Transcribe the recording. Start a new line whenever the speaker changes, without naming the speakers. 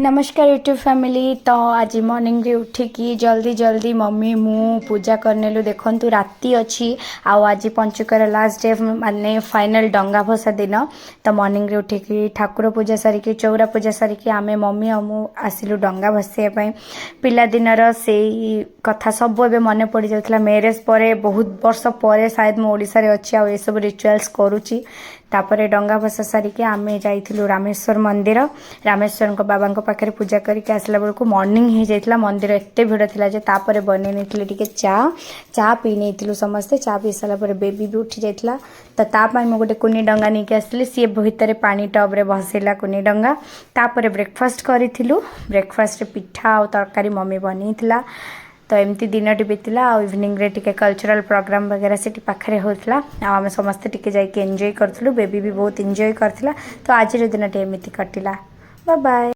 नमस्कार YouTube family. तो आज मॉर्निंग रे उठिकी जल्दी जल्दी मम्मी मु पूजा करनेलु। देखंतु राति अच्छी आज पंचुकर लास्ट डे माने फाइनल डंगा भसा दिन। तो मॉर्निंग रे उठिकी ठाकुर पूजा सारिकी चौरा पूजा सारिकी आमे मम्मी और मु आसिलु डंगा भसाइया पिला दिनर से कथा सब एबे मने पड़ जाउथला। मैरेज परे बहुत वर्ष परे शायद मु ओडिसा रे अछि आ ए सब रिचुअल्स करूची। तापरे डंगा भसा सारिके आमे जाइथिलु रामेश्वर मंदिर। रामेश्वर को बाबा को पाखे पूजा करके आसला बेलू मॉर्निंग हो जाता। मंदिर एत भिड़ था जे तापर बन नहीं चा पी नहीं समस्ते। चा पी सारापर बेबी भी उठी जाता। तो तापाई मुझे गोटे कुनी डंगा नहीं आसली सी भितर पानी टब्रे भसेला कुनी डंगा। तापर ब्रेकफास्ट करूँ। ब्रेकफास्ट पिठा और तरकारी मम्मी बनी। तो एमती दिन टी बीतला। इवनिंग रे टिके कल्चरल प्रोग्राम वगैरह से पाखे होता। आम समस्ते टिके जाके एंजॉय करूँ। बेबी भी बहुत एंजॉय करथिला। तो आज दिन टी एमती कटिला। Bye bye.